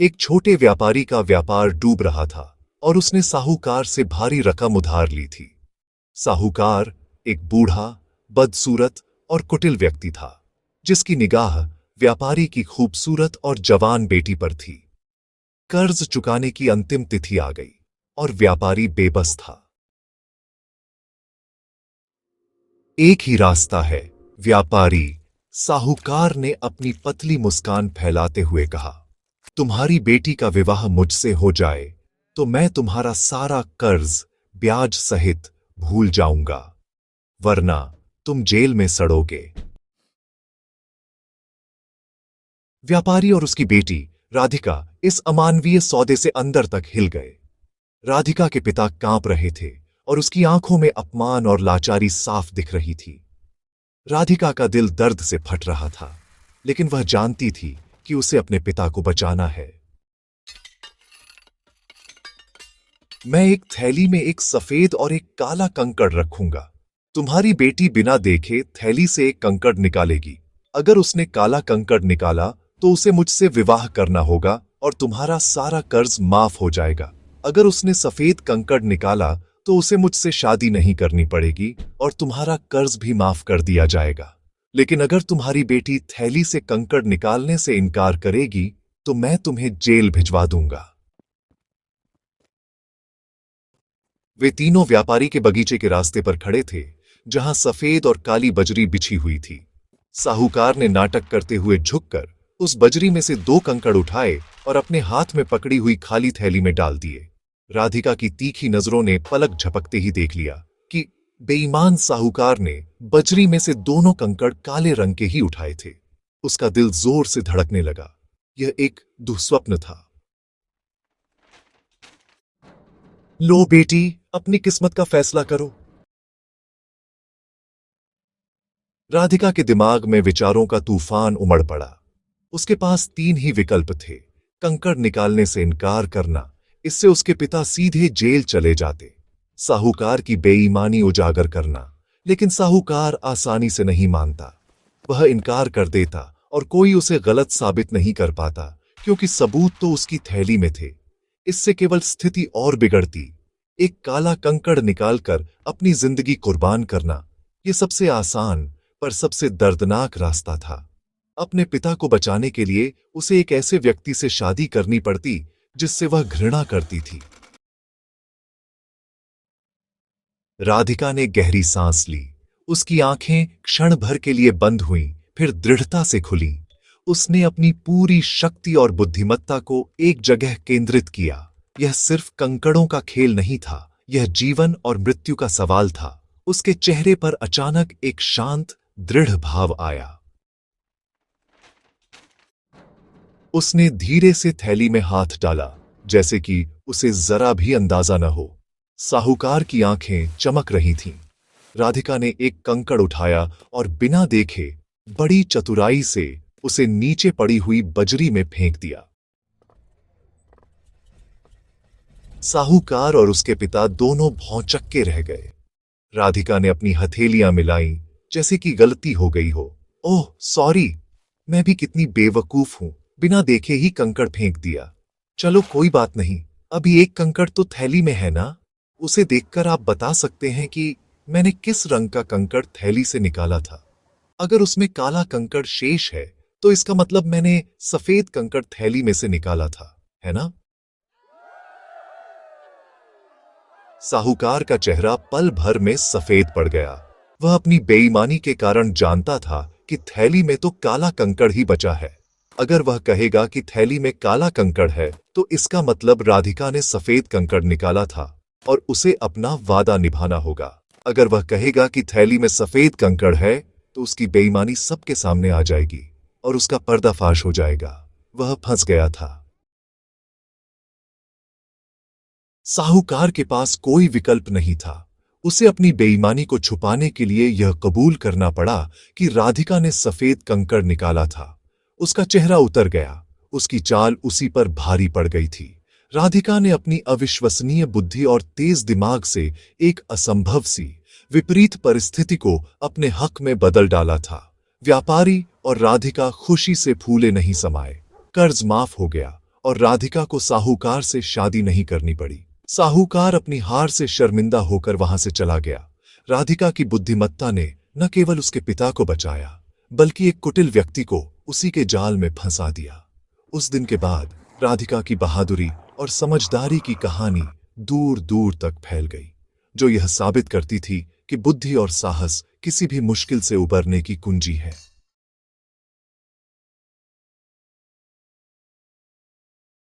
एक छोटे व्यापारी का व्यापार डूब रहा था और उसने साहूकार से भारी रकम उधार ली थी। साहूकार एक बूढ़ा, बदसूरत और कुटिल व्यक्ति था, जिसकी निगाह व्यापारी की खूबसूरत और जवान बेटी पर थी। कर्ज चुकाने की अंतिम तिथि आ गई और व्यापारी बेबस था। एक ही रास्ता है, व्यापारी साहूकार ने अपनी पतली मुस्कान फैलाते हुए कहा। तुम्हारी बेटी का विवाह मुझसे हो जाए तो मैं तुम्हारा सारा कर्ज ब्याज सहित भूल जाऊंगा, वरना तुम जेल में सड़ोगे। व्यापारी और उसकी बेटी राधिका इस अमानवीय सौदे से अंदर तक हिल गए। राधिका के पिता कांप रहे थे और उसकी आंखों में अपमान और लाचारी साफ दिख रही थी। राधिका का दिल दर्द से फट रहा था, लेकिन वह जानती थी कि उसे अपने पिता को बचाना है। मैं एक थैली में एक सफेद और एक काला कंकड़ रखूंगा। तुम्हारी बेटी बिना देखे थैली से एक कंकड़ निकालेगी। अगर उसने काला कंकड़ निकाला तो उसे मुझसे विवाह करना होगा और तुम्हारा सारा कर्ज माफ हो जाएगा। अगर उसने सफेद कंकड़ निकाला तो उसे मुझसे शादी नहीं करनी पड़ेगी और तुम्हारा कर्ज भी माफ कर दिया जाएगा। लेकिन अगर तुम्हारी बेटी थैली से कंकड़ निकालने से इनकार करेगी तो मैं तुम्हें जेल भिजवा दूंगा। वे तीनों व्यापारी के बगीचे के रास्ते पर खड़े थे, जहां सफेद और काली बजरी बिछी हुई थी। साहूकार ने नाटक करते हुए झुककर उस बजरी में से 2 कंकड़ उठाए और अपने हाथ में पकड़ी हुई खाली थैली में डाल दिए। राधिका की तीखी नजरों ने पलक झपकते ही देख लिया कि बेईमान साहूकार ने बजरी में से दोनों कंकड़ काले रंग के ही उठाए थे। उसका दिल जोर से धड़कने लगा। यह एक दुस्वप्न था। लो बेटी, अपनी किस्मत का फैसला करो। राधिका के दिमाग में विचारों का तूफान उमड़ पड़ा। उसके पास 3 ही विकल्प थे। कंकड़ निकालने से इनकार करना, इससे उसके पिता सीधे जेल चले जाते। साहूकार की बेईमानी उजागर करना, लेकिन साहूकार आसानी से नहीं मानता। वह इनकार कर देता और कोई उसे गलत साबित नहीं कर पाता, क्योंकि सबूत तो उसकी थैली में थे। इससे केवल स्थिति और बिगड़ती। एक काला कंकड़ निकालकर अपनी जिंदगी कुर्बान करना, यह सबसे आसान पर सबसे दर्दनाक रास्ता था। अपने पिता को बचाने के लिए उसे एक ऐसे व्यक्ति से शादी करनी पड़ती जिससे वह घृणा करती थी। राधिका ने गहरी सांस ली। उसकी आंखें क्षण भर के लिए बंद हुईं, फिर दृढ़ता से खुलीं। उसने अपनी पूरी शक्ति और बुद्धिमत्ता को एक जगह केंद्रित किया। यह सिर्फ कंकड़ों का खेल नहीं था, यह जीवन और मृत्यु का सवाल था। उसके चेहरे पर अचानक एक शांत, दृढ़ भाव आया। उसने धीरे से थैली में हाथ डाला, जैसे कि उसे जरा भी अंदाजा न हो। साहूकार की आंखें चमक रही थीं। राधिका ने एक कंकड़ उठाया और बिना देखे बड़ी चतुराई से उसे नीचे पड़ी हुई बजरी में फेंक दिया। साहूकार और उसके पिता दोनों भौंचक्के रह गए। राधिका ने अपनी हथेलियां मिलाईं, जैसे कि गलती हो गई हो। ओह सॉरी, मैं भी कितनी बेवकूफ हूं, बिना देखे ही कंकड़ फेंक दिया। चलो कोई बात नहीं, अभी एक कंकड़ तो थैली में है ना? उसे देखकर आप बता सकते हैं कि मैंने किस रंग का कंकड़ थैली से निकाला था। अगर उसमें काला कंकड़ शेष है तो इसका मतलब मैंने सफेद कंकड़ थैली में से निकाला था, है ना? साहूकार का चेहरा पल भर में सफेद पड़ गया। वह अपनी बेईमानी के कारण जानता था कि थैली में तो काला कंकड़ ही बचा है। अगर वह कहेगा कि थैली में काला कंकड़ है तो इसका मतलब राधिका ने सफेद कंकड़ निकाला था और उसे अपना वादा निभाना होगा। अगर वह कहेगा कि थैली में सफेद कंकड़ है तो उसकी बेईमानी सबके सामने आ जाएगी और उसका पर्दाफाश हो जाएगा। वह फंस गया था। साहूकार के पास कोई विकल्प नहीं था। उसे अपनी बेईमानी को छुपाने के लिए यह कबूल करना पड़ा कि राधिका ने सफेद कंकड़ निकाला था। उसका चेहरा उतर गया। उसकी चाल उसी पर भारी पड़ गई थी। राधिका ने अपनी अविश्वसनीय बुद्धि और तेज दिमाग से एक असंभव सी विपरीत परिस्थिति को अपने हक में बदल डाला था। व्यापारी और राधिका खुशी से फूले नहीं समाये। कर्ज माफ हो गया और राधिका को साहूकार से शादी नहीं करनी पड़ी। साहूकार अपनी हार से शर्मिंदा होकर वहां से चला गया। राधिका की बुद्धिमत्ता ने न केवल उसके पिता को बचाया, बल्कि एक कुटिल व्यक्ति को उसी के जाल में फंसा दिया। उस दिन के बाद राधिका की बहादुरी और समझदारी की कहानी दूर दूर तक फैल गई, जो यह साबित करती थी कि बुद्धि और साहस किसी भी मुश्किल से उबरने की कुंजी है।